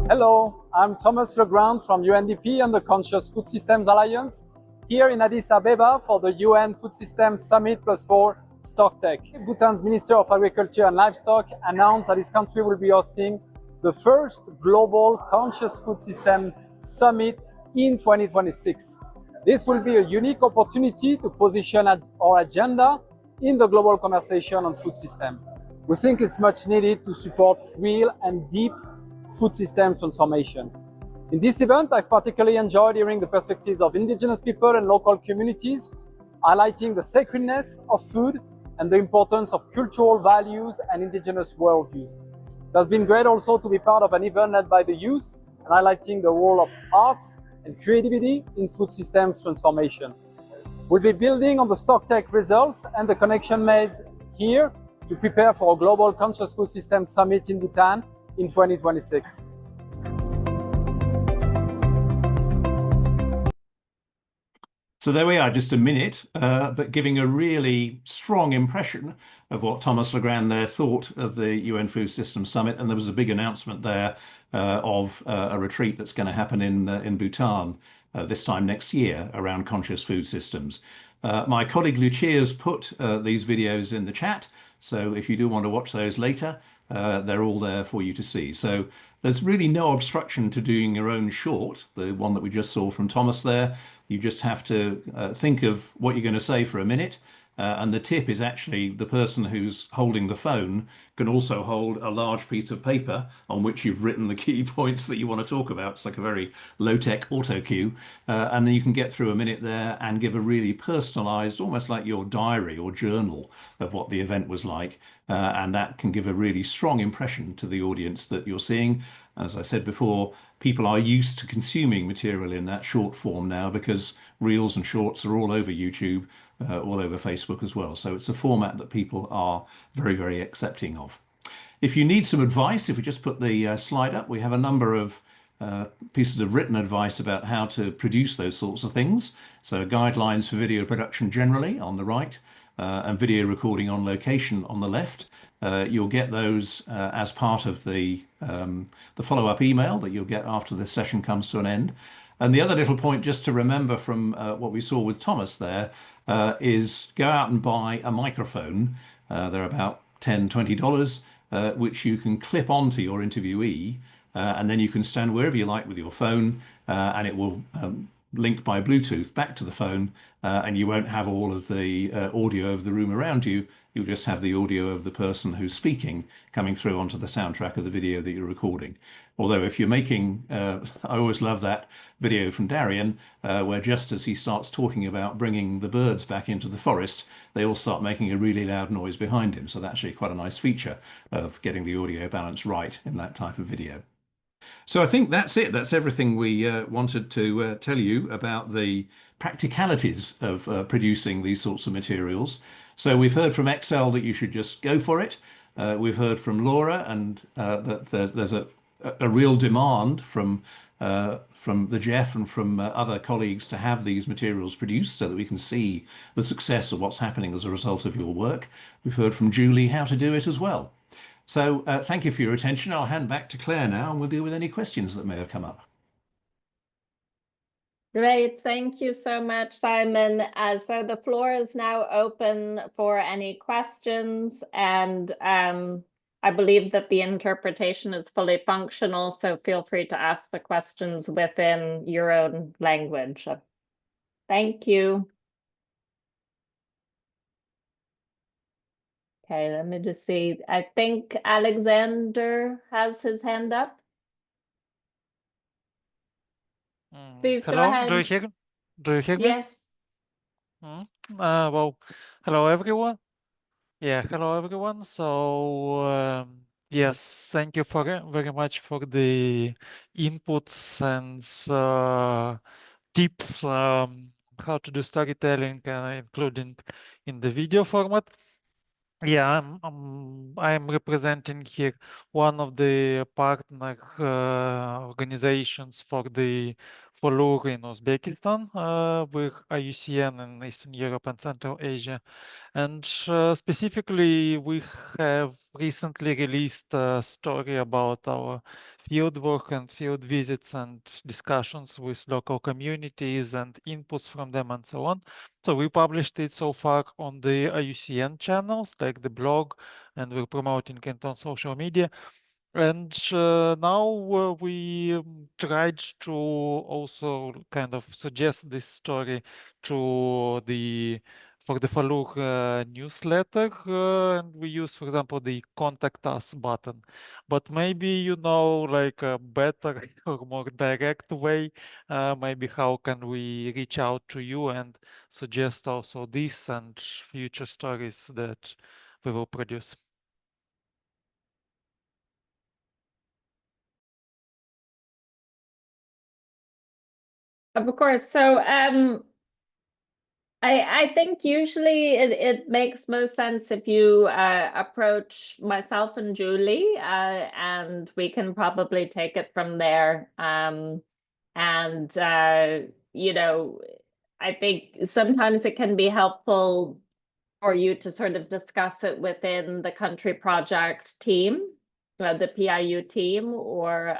Hello, I'm Thomas Legrand from UNDP and the Conscious Food Systems Alliance, here in Addis Ababa for the UN Food Systems Summit +4 StockTech. Bhutan's Minister of Agriculture and Livestock announced that his country will be hosting the first global Conscious Food System Summit in 2026. This will be a unique opportunity to position our agenda in the global conversation on food system. We think it's much needed to support real and deep food systems transformation. In this event, I've particularly enjoyed hearing the perspectives of indigenous people and local communities, highlighting the sacredness of food and the importance of cultural values and indigenous worldviews. It has been great also to be part of an event led by the youth and highlighting the role of arts and creativity in food systems transformation. We'll be building on the StockTech results and the connection made here to prepare for a global Conscious Food Systems Summit in Bhutan in 2026. So there we are, just a minute, but giving a really strong impression of what Thomas Legrand there thought of the UN Food Systems Summit. And there was a big announcement there of a retreat that's going to happen in Bhutan this time next year around conscious food systems. My colleague Lucia's put these videos in the chat, so if you do want to watch those later, they're all there for you to see. So there's really no obstruction to doing your own short, the one that we just saw from Thomas there. You just have to think of what you're going to say for a minute. And the tip is actually the person who's holding the phone can also hold a large piece of paper on which you've written the key points that you want to talk about. It's like a very low-tech auto cue. And then you can get through a minute there and give a really personalized, almost like your diary or journal of what the event was like. And that can give a really strong impression to the audience that you're seeing. As I said before, people are used to consuming material in that short form now because reels and shorts are all over YouTube, all over Facebook as well. So it's a format that people are very, very accepting of. If you need some advice, if we just put the slide up, we have a number of pieces of written advice about how to produce those sorts of things. So guidelines for video production generally on the right, and video recording on location on the left. You'll get those as part of the follow-up email that you'll get after this session comes to an end. And the other little point just to remember from what we saw with Thomas there is go out and buy a microphone. They're about $10, $20, which you can clip onto your interviewee, and then you can stand wherever you like with your phone, and it will link by Bluetooth back to the phone, and you won't have all of the audio of the room around you. You'll just have the audio of the person who's speaking coming through onto the soundtrack of the video that you're recording. Although if you're making, I always love that video from Darian, where just as he starts talking about bringing the birds back into the forest, they all start making a really loud noise behind him. So that's actually quite a nice feature of getting the audio balance right in that type of video. So I think that's it. That's everything we wanted to tell you about the practicalities of producing these sorts of materials. So we've heard from Excel that you should just go for it. We've heard from Laura and that there's a real demand from the Jeff and from other colleagues to have these materials produced so that we can see the success of what's happening as a result of your work. We've heard from Julie how to do it as well. So thank you for your attention. I'll hand back to Claire now and we'll deal with any questions that may have come up. Great, thank you so much, Simon. So the floor is now open for any questions, and I believe that the interpretation is fully functional, so feel free to ask the questions within your own language. Thank you. Okay, let me just see. I think Alexander has his hand up. Please go Hello, ahead. do you hear me? Yes. Well, hello everyone. Yeah, hello everyone. So yes, thank you very much for the inputs and tips how to do storytelling, including in the video format. Yeah, I'm representing here one of the partner organizations for the FOLUR in Uzbekistan, with IUCN in Eastern Europe and Central Asia. And specifically, we have recently released a story about our field work and field visits and discussions with local communities and inputs from them and so on. So we published it so far on the IUCN channels, like the blog, and we're promoting it on social media. And now we tried to also kind of suggest this story to for the FOLUR newsletter, and we use, for example, the contact us button. But maybe you know, like a better or more direct way, maybe how can we reach out to you and suggest also this and future stories that we will produce. Of course. So I think usually it makes most sense if you approach myself and Julie, and we can probably take it from there. You know, I think sometimes it can be helpful for you to sort of discuss it within the country project team, the PIU team, or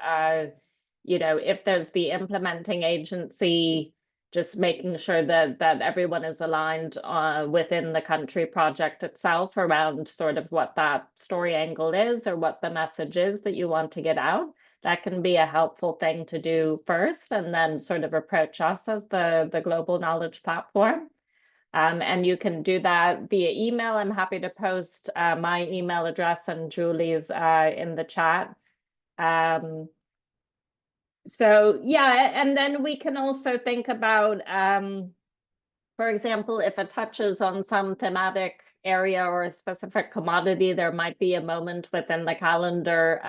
you know, if there's the implementing agency, just making sure that everyone is aligned within the country project itself around sort of what that story angle is or what the message is that you want to get out. That can be a helpful thing to do first, and then sort of approach us as the global knowledge platform. And you can do that via email. I'm happy to post my email address and Julie's in the chat. So yeah, and then we can also think about, for example, if it touches on some thematic area or a specific commodity, there might be a moment within the calendar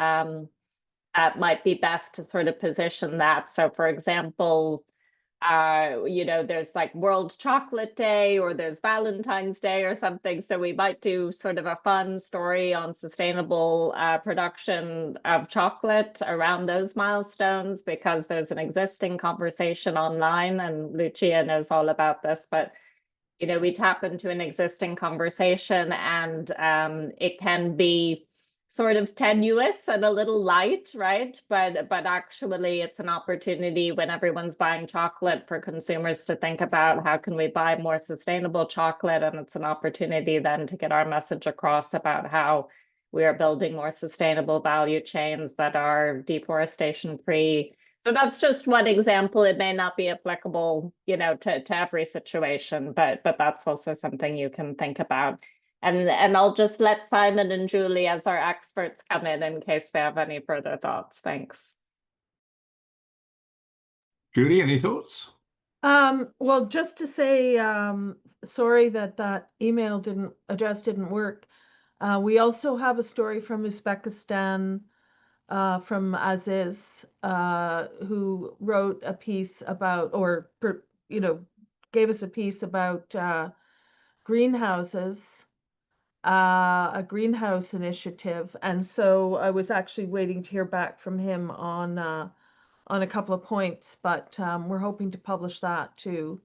that might be best to sort of position that. So for example, you know, there's like World Chocolate Day or there's Valentine's Day or something. So we might do sort of a fun story on sustainable production of chocolate around those milestones, because there's an existing conversation online, and Lucia knows all about this, but you know, we tap into an existing conversation, and it can be sort of tenuous and a little light, right? But actually it's an opportunity when everyone's buying chocolate for consumers to think about how can we buy more sustainable chocolate, and it's an opportunity then to get our message across about how we are building more sustainable value chains that are deforestation free. So that's just one example. It may not be applicable, you know, to every situation, but that's also something you can think about. And I'll just let Simon and Julie as our experts come in case they have any further thoughts. Thanks. Julie, any thoughts? Well, just to say, sorry that email address didn't work. We also have a story from Uzbekistan, from Aziz, who wrote a piece about, or you know, gave us a piece about greenhouses, a greenhouse initiative. And so I was actually waiting to hear back from him on a couple of points, but we're hoping to publish that too.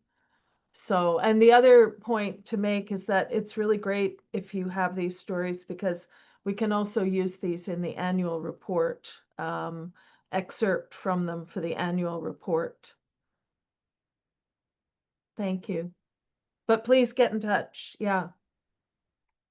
So, and the other point to make is that it's really great if you have these stories, because we can also use these in the annual report, excerpt from them for the annual report. Thank you. But please get in touch. Yeah.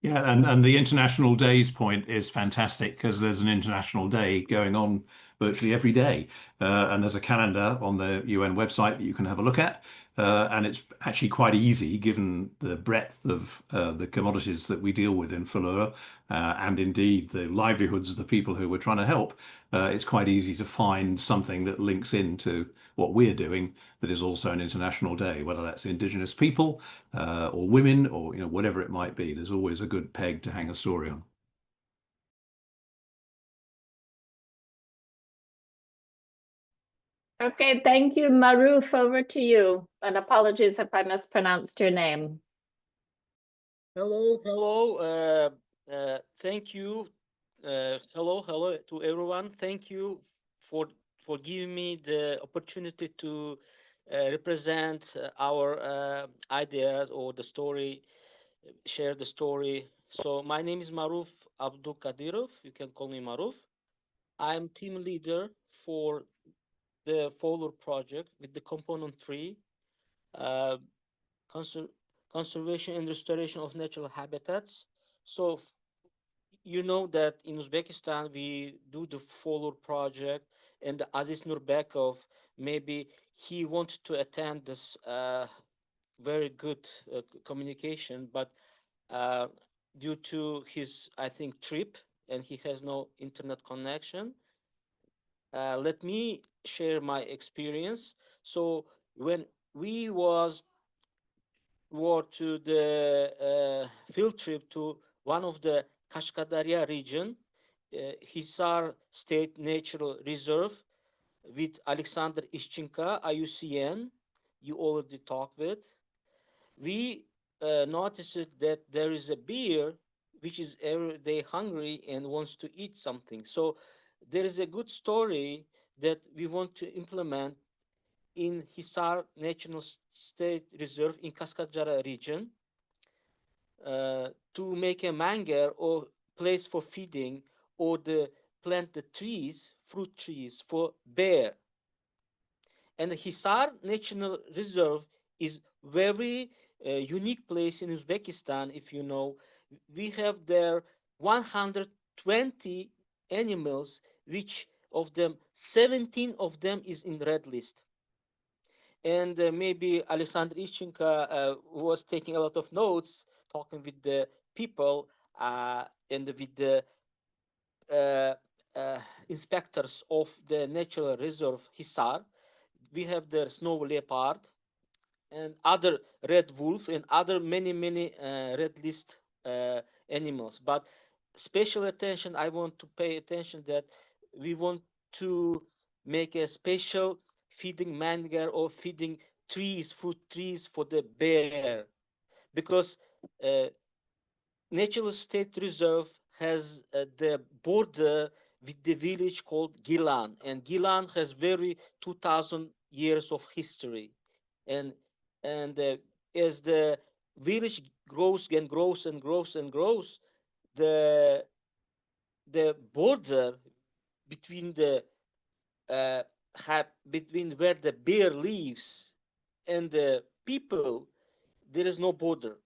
Yeah, and the International Days point is fantastic, because there's an International Day going on virtually every day. And there's a calendar on the UN website that you can have a look at. And it's actually quite easy, given the breadth of the commodities that we deal with in FOLUR, and indeed the livelihoods of the people who we're trying to help. It's quite easy to find something that links into what we're doing that is also an international day, whether that's Indigenous people or women or whatever it might be. There's always a good peg to hang a story on. Okay, thank you, Maruf. Over to you. And apologies if I mispronounced your name. Hello. Thank you. Hello to everyone. Thank you for giving me the opportunity to represent our ideas or the story, share the story. So my name is Maruf Abdul Kadirov. You can call me Maruf. I'm team leader for the FOLUR project with the component 3, conservation and restoration of natural habitats. So you know that in Uzbekistan we do the FOLUR project, and Aziz Nurbekov, maybe he wanted to attend this very good communication, but due to his, I think, trip, and he has no internet connection. Let me share my experience. So when we were to the field trip to one of the Kashkadaria region, Hisar State Natural Reserve, with Alexander Ishchenko, IUCN, you already talked with, we noticed that there is a bear which is every day hungry and wants to eat something. So there is a good story that we want to implement in Hisar National State Reserve in Kaskadjara region to make a mangar or place for feeding, or plant the trees, fruit trees for bear. And the Hisar National Reserve is very unique place in Uzbekistan. If you know, we have there 120 animals, which of them 17 of them is in red list. And maybe Alexander Ishchenko was taking a lot of notes, talking with the people and with the inspectors of the natural reserve Hisar. We have the snow leopard and other red wolf and other many red list animals. But special attention, I want to pay attention that we want to make a special feeding mangar or feeding trees, fruit trees for the bear, because Natural State Reserve has the border with the village called Gilan, and Gilan has very 2,000 years of history, and as the village grows and grows and grows and grows, the border between the between where the bear lives and the people, there is no border.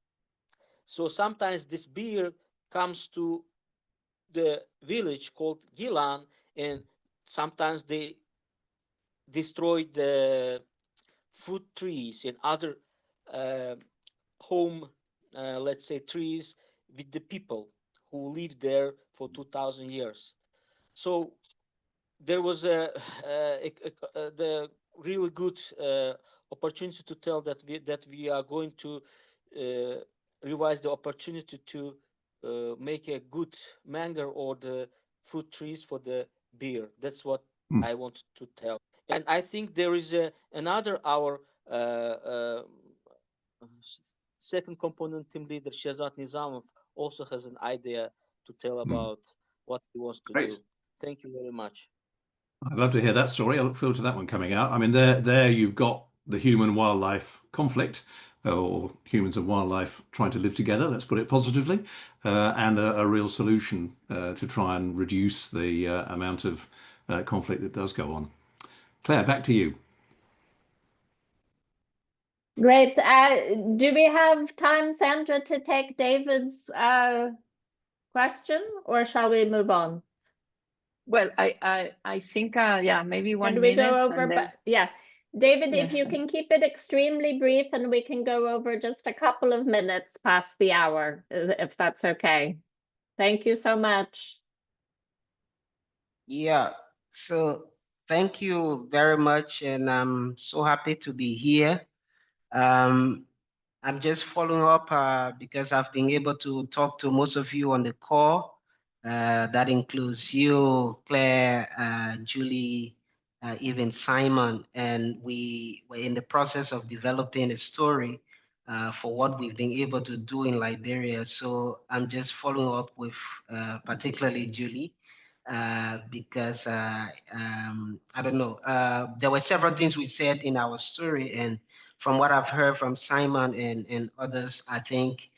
So sometimes this bear comes to the village called Gilan, and sometimes they destroy the fruit trees and other home, let's say, trees with the people who lived there for 2,000 years. So there was the really good opportunity to tell that we are going to revise the opportunity to make a good mangar or the fruit trees for the beer. That's what I wanted to tell. And I think there is another our second component team leader, Shazat Nizamov, also has an idea to tell about what he wants to do. Thank you very much. I'd love to hear that story. I look forward to that one coming out. I mean, there you've got the human-wildlife conflict, or humans and wildlife trying to live together, let's put it positively, and a real solution to try and reduce the amount of conflict that does go on. Claire, back to you. Great. Do we have time, Sandra, to take David's question, or shall we move on? Well, I think, yeah, maybe 1 minute. Can we go over? And then... Yeah. David, Yes. if you can keep it extremely brief, and we can go over just a couple of minutes past the hour, if that's okay. Thank you so much. Yeah, so Thank you very much, and I'm so happy to be here. I'm just following up because I've been able to talk to most of you on the call. That includes you, Claire, Julie, even Simon, and we were in the process of developing a story for what we've been able to do in Liberia. So I'm just following up with particularly Julie. Because I don't know, there were several things we said in our story, and from what I've heard from Simon and others, I think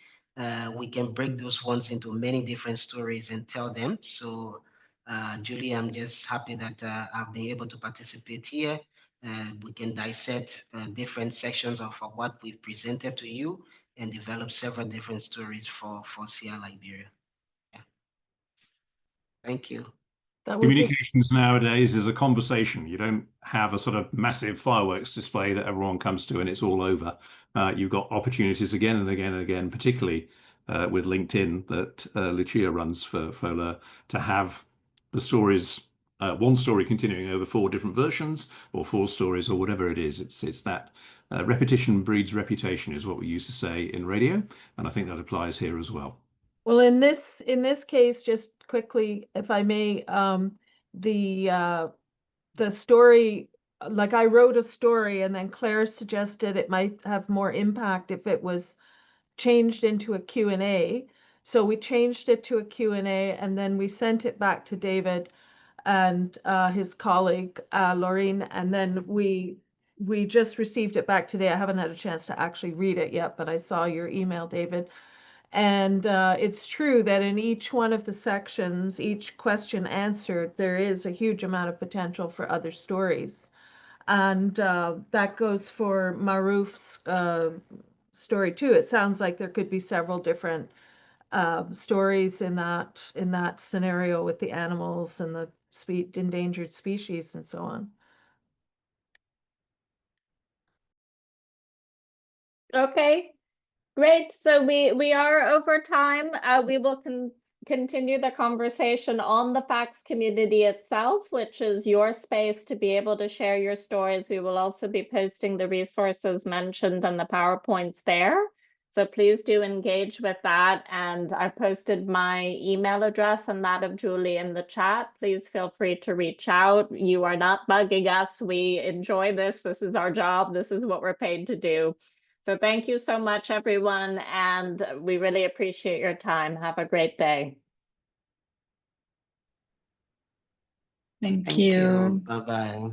we can break those ones into many different stories and tell them. So, Julie, I'm just happy that I've been able to participate here. We can dissect different sections of what we've presented to you and develop several different stories for CI Liberia. Yeah. Thank you. Communications nowadays is a conversation. You don't have a sort of massive fireworks display that everyone comes to and it's all over. You've got opportunities again and again and again, particularly with LinkedIn that Lucia runs for FOLUR, to have the stories, one story continuing over 4 different versions or 4 stories or whatever it is. It's that repetition breeds reputation is what we used to say in radio, and I think that applies here as well. Well, in this case, just quickly, if I may, the story, like I wrote a story and then Claire suggested it might have more impact if it was changed into a Q&A. So we changed it to a Q&A and then we sent it back to David and his colleague, Laureen, and then we just received it back today. I haven't had a chance to actually read it yet, but I saw your email, David. And it's true that in each one of the sections, each question answered, there is a huge amount of potential for other stories. And that goes for Maruf's story too. It sounds like there could be several different stories in that scenario with the animals and the endangered species and so on. Okay. Great. So we are over time. We will continue the conversation on the FACS community itself, which is your space to be able to share your stories. We will also be posting the resources mentioned and the PowerPoints there. So please do engage with that. And I posted my email address and that of Julie in the chat. Please feel free to reach out. You are not bugging us. We enjoy this. This is our job. This is what we're paid to do. So thank you so much, everyone, and we really appreciate your time. Have a great day. Thank you. Bye-bye.